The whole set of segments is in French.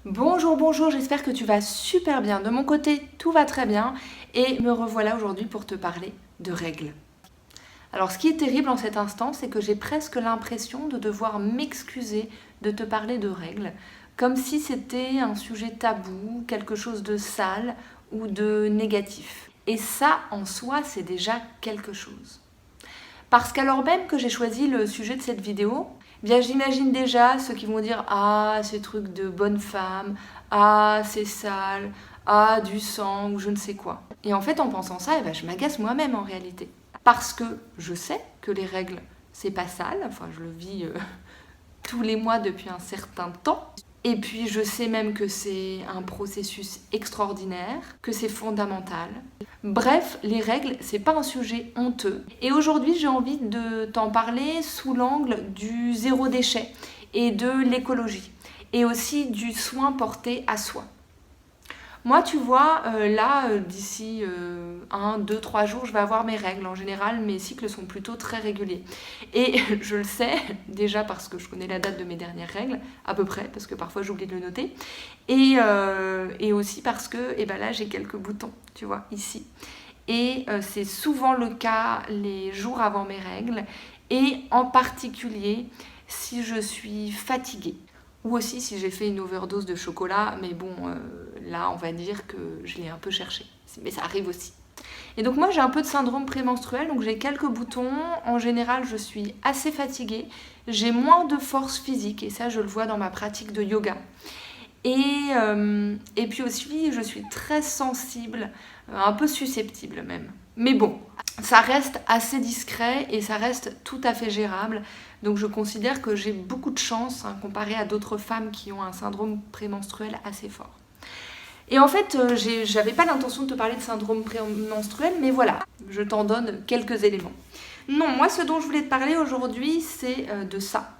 Bonjour, bonjour, j'espère que tu vas super bien. De mon côté, tout va très bien et me revoilà aujourd'hui pour te parler de règles. Alors ce qui est terrible en cet instant, c'est que j'ai presque l'impression de devoir m'excuser de te parler de règles, comme si c'était un sujet tabou, quelque chose de sale ou de négatif. Et ça, en soi, c'est déjà quelque chose. Parce qu'alors même que j'ai choisi le sujet de cette vidéo, eh bien j'imagine déjà ceux qui vont dire ah ces trucs de bonne femme, ah c'est sale, ah du sang ou je ne sais quoi. Et en fait en pensant ça, eh ben, je m'agace moi-même en réalité. Parce que je sais que les règles c'est pas sale, enfin je le vis tous les mois depuis un certain temps. Et puis je sais même que c'est un processus extraordinaire, que c'est fondamental. Bref, les règles, c'est pas un sujet honteux. Et aujourd'hui, j'ai envie de t'en parler sous l'angle du zéro déchet et de l'écologie. Et aussi du soin porté à soi. Moi, tu vois, d'ici 1, 2, 3 jours, je vais avoir mes règles. En général, mes cycles sont plutôt très réguliers. Et je le sais, déjà parce que je connais la date de mes dernières règles, à peu près, parce que parfois j'oublie de le noter. Et aussi parce que là, j'ai quelques boutons, tu vois, ici. Et c'est souvent le cas les jours avant mes règles, et en particulier si je suis fatiguée. Ou aussi si j'ai fait une overdose de chocolat, mais bon, là on va dire que je l'ai un peu cherché. Mais ça arrive aussi. Et donc moi j'ai un peu de syndrome prémenstruel, donc j'ai quelques boutons. En général je suis assez fatiguée, j'ai moins de force physique, et ça je le vois dans ma pratique de yoga. Et puis aussi je suis très sensible, un peu susceptible même. Mais bon, ça reste assez discret et ça reste tout à fait gérable. Donc je considère que j'ai beaucoup de chance comparé à d'autres femmes qui ont un syndrome prémenstruel assez fort. Et en fait, j'avais pas l'intention de te parler de syndrome prémenstruel, mais voilà, je t'en donne quelques éléments. Non, moi ce dont je voulais te parler aujourd'hui, c'est de ça.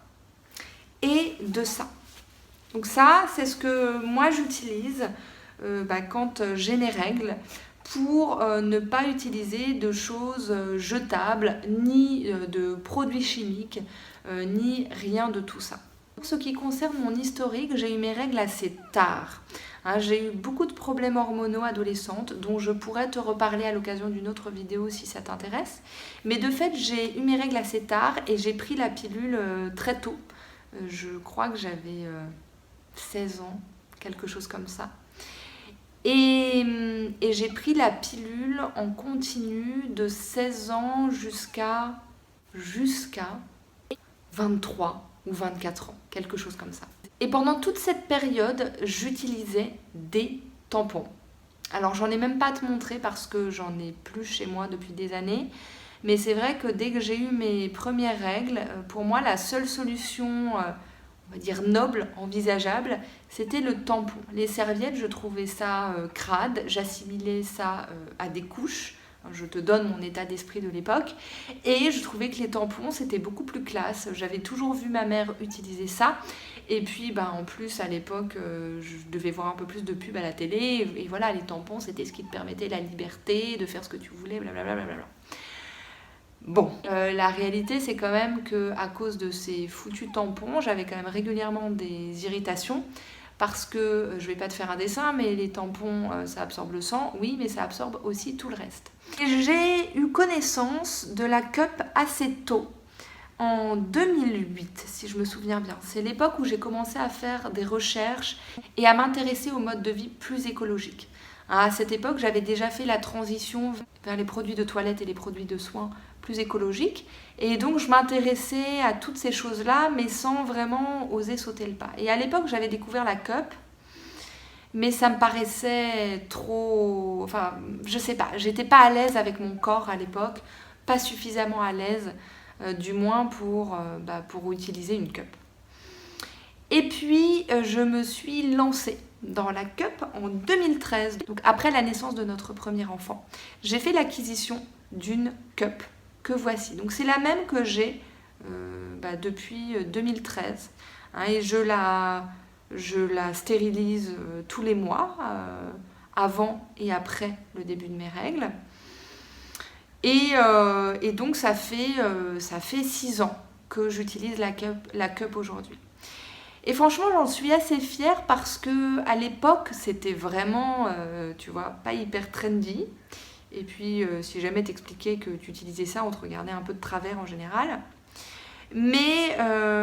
Et de ça. Donc ça, c'est ce que moi j'utilise quand j'ai mes règles, pour ne pas utiliser de choses jetables, ni de produits chimiques, ni rien de tout ça. Pour ce qui concerne mon historique, j'ai eu mes règles assez tard. J'ai eu beaucoup de problèmes hormonaux adolescentes, dont je pourrais te reparler à l'occasion d'une autre vidéo si ça t'intéresse. Mais de fait, j'ai eu mes règles assez tard et j'ai pris la pilule très tôt. Je crois que j'avais 16 ans, quelque chose comme ça. Et j'ai pris la pilule en continu de 16 ans jusqu'à 23 ou 24 ans, quelque chose comme ça. Et pendant toute cette période, j'utilisais des tampons. Alors j'en ai même pas à te montrer parce que j'en ai plus chez moi depuis des années. Mais c'est vrai que dès que j'ai eu mes premières règles, pour moi la seule solution on va dire noble, envisageable, c'était le tampon. Les serviettes, je trouvais ça crade, j'assimilais ça à des couches. Je te donne mon état d'esprit de l'époque. Et je trouvais que les tampons, c'était beaucoup plus classe. J'avais toujours vu ma mère utiliser ça. Et puis, en plus, à l'époque, je devais voir un peu plus de pubs à la télé. Et voilà, les tampons, c'était ce qui te permettait la liberté de faire ce que tu voulais, blablabla. Bon, la réalité c'est quand même qu'à cause de ces foutus tampons, j'avais quand même régulièrement des irritations parce que, je vais pas te faire un dessin, mais les tampons ça absorbe le sang, oui, mais ça absorbe aussi tout le reste. Et j'ai eu connaissance de la cup assez tôt, en 2008 si je me souviens bien. C'est l'époque où j'ai commencé à faire des recherches et à m'intéresser au mode de vie plus écologique. À cette époque, j'avais déjà fait la transition vers les produits de toilette et les produits de soins plus écologiques. Et donc, je m'intéressais à toutes ces choses-là, mais sans vraiment oser sauter le pas. Et à l'époque, j'avais découvert la cup, mais ça me paraissait trop... Enfin, je sais pas, j'étais pas à l'aise avec mon corps à l'époque, pas suffisamment à l'aise, du moins pour utiliser une cup. Et puis, je me suis lancée dans la cup en 2013, donc après la naissance de notre premier enfant. J'ai fait l'acquisition d'une cup que voici. Donc c'est la même que j'ai depuis 2013. Et je la stérilise tous les mois, avant et après le début de mes règles. Et donc ça fait 6 ans que j'utilise la cup aujourd'hui. Et franchement, j'en suis assez fière parce que à l'époque, c'était vraiment, tu vois, pas hyper trendy. Et puis, si jamais t'expliquais que tu utilisais ça, on te regardait un peu de travers en général. Mais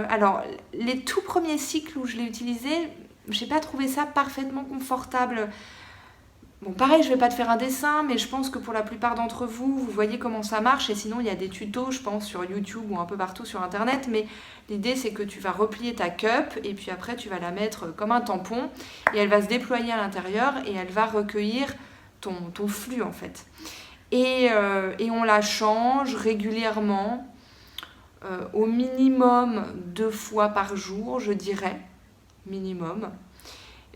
alors, les tout premiers cycles où je l'ai utilisé, j'ai pas trouvé ça parfaitement confortable. Bon, pareil, je vais pas te faire un dessin, mais je pense que pour la plupart d'entre vous, vous voyez comment ça marche. Et sinon, il y a des tutos, je pense, sur YouTube ou un peu partout sur Internet. Mais l'idée, c'est que tu vas replier ta cup et puis après, tu vas la mettre comme un tampon et elle va se déployer à l'intérieur et elle va recueillir ton flux, en fait. Et on la change régulièrement, au minimum 2 fois par jour, je dirais. Minimum.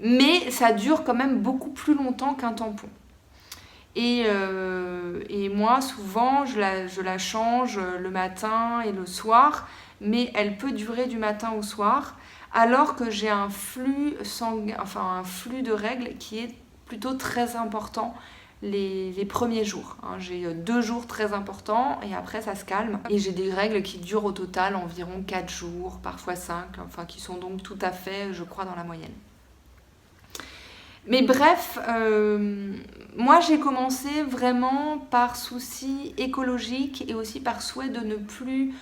Mais ça dure quand même beaucoup plus longtemps qu'un tampon. Et moi, souvent, je la change le matin et le soir, mais elle peut durer du matin au soir, alors que j'ai un flux un flux de règles qui est plutôt très important les premiers jours. J'ai 2 jours très importants et après ça se calme. Et j'ai des règles qui durent au total environ 4 jours, parfois 5, enfin qui sont donc tout à fait, je crois, dans la moyenne. Mais bref, moi j'ai commencé vraiment par souci écologique et aussi par souhait de ne plus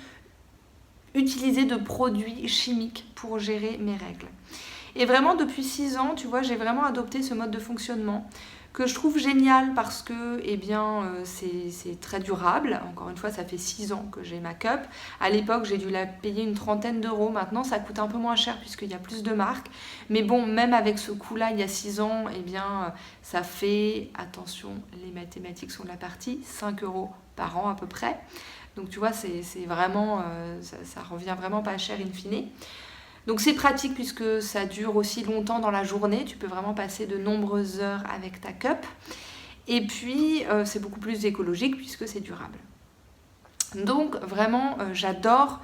utiliser de produits chimiques pour gérer mes règles. Et vraiment depuis 6 ans, tu vois, j'ai vraiment adopté ce mode de fonctionnement que je trouve génial parce que c'est très durable. Encore une fois, ça fait 6 ans que j'ai ma cup. À l'époque, j'ai dû la payer une 30aine d'euros. Maintenant, ça coûte un peu moins cher puisqu'il y a plus de marques. Mais bon, même avec ce coût-là, il y a 6 ans, ça fait, attention, les mathématiques sont de la partie, 5 euros par an à peu près. Donc tu vois, c'est vraiment, ça revient vraiment pas cher in fine. Donc c'est pratique puisque ça dure aussi longtemps dans la journée, tu peux vraiment passer de nombreuses heures avec ta cup. Et puis c'est beaucoup plus écologique puisque c'est durable. Donc vraiment j'adore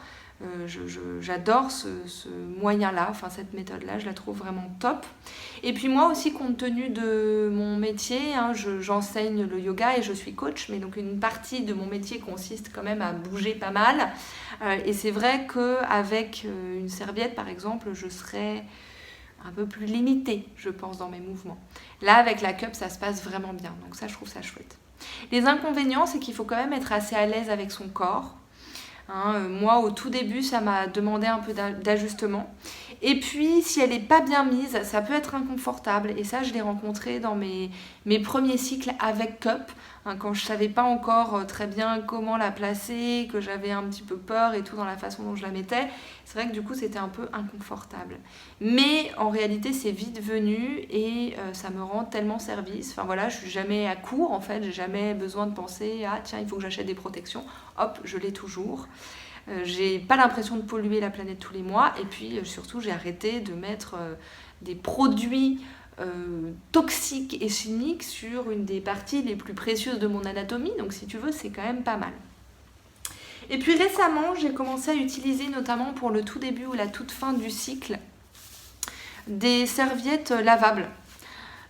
ce moyen-là, enfin cette méthode-là, je la trouve vraiment top. Et puis moi aussi, compte tenu de mon métier, j'enseigne le yoga et je suis coach, mais donc une partie de mon métier consiste quand même à bouger pas mal. Et c'est vrai qu'avec une serviette, par exemple, je serais un peu plus limitée, je pense, dans mes mouvements. Là, avec la cup, ça se passe vraiment bien, donc ça, je trouve ça chouette. Les inconvénients, c'est qu'il faut quand même être assez à l'aise avec son corps. Moi, au tout début, ça m'a demandé un peu d'ajustement. Et puis, si elle n'est pas bien mise, ça peut être inconfortable. Et ça, je l'ai rencontré dans mes premiers cycles avec cup, quand je ne savais pas encore très bien comment la placer, que j'avais un petit peu peur et tout dans la façon dont je la mettais. C'est vrai que du coup, c'était un peu inconfortable. Mais en réalité, c'est vite venu et ça me rend tellement service. Enfin voilà, je ne suis jamais à court en fait. J'ai jamais besoin de penser « Ah tiens, il faut que j'achète des protections ». Hop, je l'ai toujours. J'ai pas l'impression de polluer la planète tous les mois et puis surtout j'ai arrêté de mettre des produits toxiques et chimiques sur une des parties les plus précieuses de mon anatomie, donc si tu veux c'est quand même pas mal. Et puis récemment j'ai commencé à utiliser notamment pour le tout début ou la toute fin du cycle des serviettes lavables.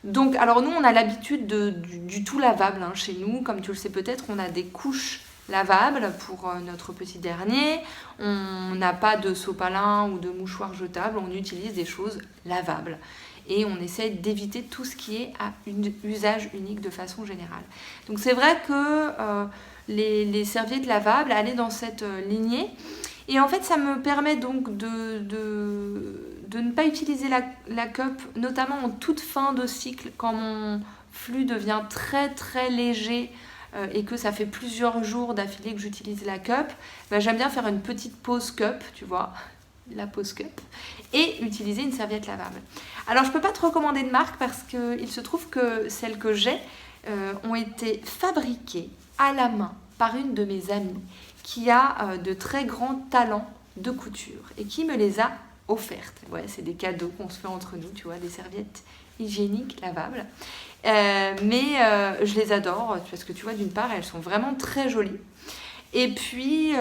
Donc alors nous on a l'habitude du tout lavable chez nous, comme tu le sais peut-être, on a des couches lavable pour notre petit dernier. On n'a pas de sopalin ou de mouchoir jetable, on utilise des choses lavables. Et on essaie d'éviter tout ce qui est à usage unique de façon générale. Donc c'est vrai que les serviettes lavables allaient dans cette lignée. Et en fait, ça me permet donc de ne pas utiliser la cup, notamment en toute fin de cycle, quand mon flux devient très très léger, et que ça fait plusieurs jours d'affilée que j'utilise la cup, j'aime bien faire une petite pause cup, tu vois, la pause cup, et utiliser une serviette lavable. Alors je ne peux pas te recommander de marque parce qu'il se trouve que celles que j'ai ont été fabriquées à la main par une de mes amies qui a de très grands talents de couture et qui me les a offertes. Ouais, c'est des cadeaux qu'on se fait entre nous, tu vois, des serviettes hygiéniques lavables. Mais je les adore parce que tu vois, d'une part elles sont vraiment très jolies et puis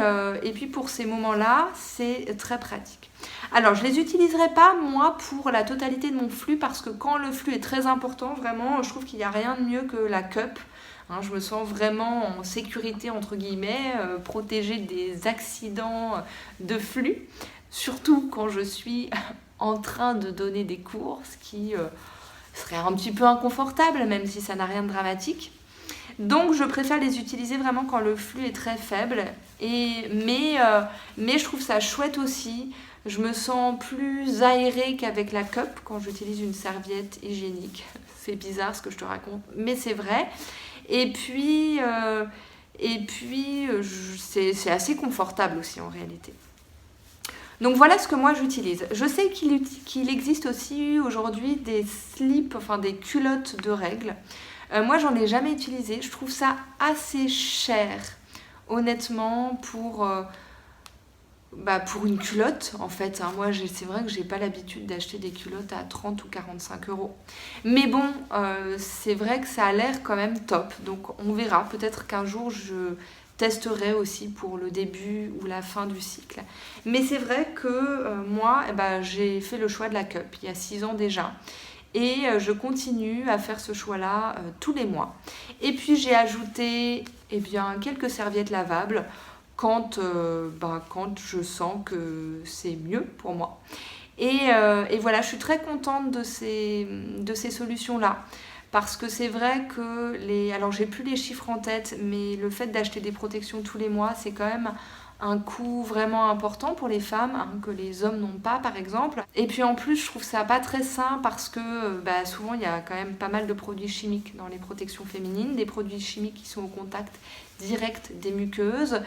pour ces moments-là c'est très pratique. Alors je les utiliserai pas moi pour la totalité de mon flux parce que quand le flux est très important, vraiment je trouve qu'il n'y a rien de mieux que la cup. Je me sens vraiment en sécurité entre guillemets, protégée des accidents de flux, surtout quand je suis en train de donner des cours, ce qui serait un petit peu inconfortable, même si ça n'a rien de dramatique. Donc je préfère les utiliser vraiment quand le flux est très faible. Mais je trouve ça chouette aussi. Je me sens plus aérée qu'avec la cup quand j'utilise une serviette hygiénique. C'est bizarre ce que je te raconte, mais c'est vrai. Et puis c'est assez confortable aussi en réalité. Donc voilà ce que moi j'utilise. Je sais qu'il existe aussi aujourd'hui des slips, enfin des culottes de règles. Moi j'en ai jamais utilisé. Je trouve ça assez cher, honnêtement, pour une culotte en fait. Moi c'est vrai que j'ai pas l'habitude d'acheter des culottes à 30 ou 45 euros. Mais bon, c'est vrai que ça a l'air quand même top. Donc on verra. Peut-être qu'un jour je testerai aussi pour le début ou la fin du cycle. Mais c'est vrai que moi, j'ai fait le choix de la cup il y a 6 ans déjà. Et je continue à faire ce choix-là tous les mois. Et puis j'ai ajouté quelques serviettes lavables quand je sens que c'est mieux pour moi. Et voilà, je suis très contente de ces solutions-là. Parce que c'est vrai que alors j'ai plus les chiffres en tête, mais le fait d'acheter des protections tous les mois, c'est quand même un coût vraiment important pour les femmes, que les hommes n'ont pas par exemple. Et puis en plus, je trouve ça pas très sain parce que souvent il y a quand même pas mal de produits chimiques dans les protections féminines, des produits chimiques qui sont au contact direct des muqueuses.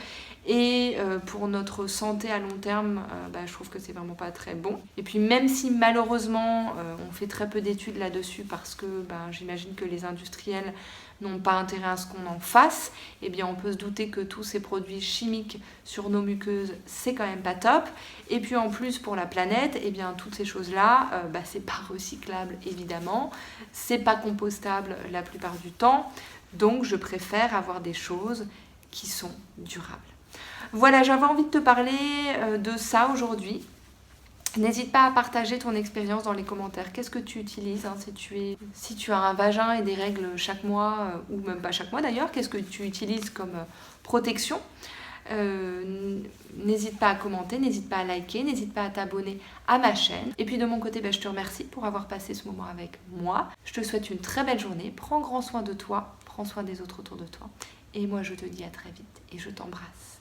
Et pour notre santé à long terme, je trouve que c'est vraiment pas très bon. Et puis même si malheureusement on fait très peu d'études là-dessus parce que j'imagine que les industriels n'ont pas intérêt à ce qu'on en fasse, on peut se douter que tous ces produits chimiques sur nos muqueuses, c'est quand même pas top. Et puis en plus pour la planète, toutes ces choses-là, c'est pas recyclable évidemment, c'est pas compostable la plupart du temps, donc je préfère avoir des choses qui sont durables. Voilà, j'avais envie de te parler de ça aujourd'hui. N'hésite pas à partager ton expérience dans les commentaires. Qu'est-ce que tu utilises si tu as un vagin et des règles chaque mois, ou même pas chaque mois d'ailleurs, qu'est-ce que tu utilises comme protection ? N'hésite pas à commenter, n'hésite pas à liker, n'hésite pas à t'abonner à ma chaîne. Et puis de mon côté, je te remercie pour avoir passé ce moment avec moi. Je te souhaite une très belle journée. Prends grand soin de toi, prends soin des autres autour de toi. Et moi, je te dis à très vite et je t'embrasse.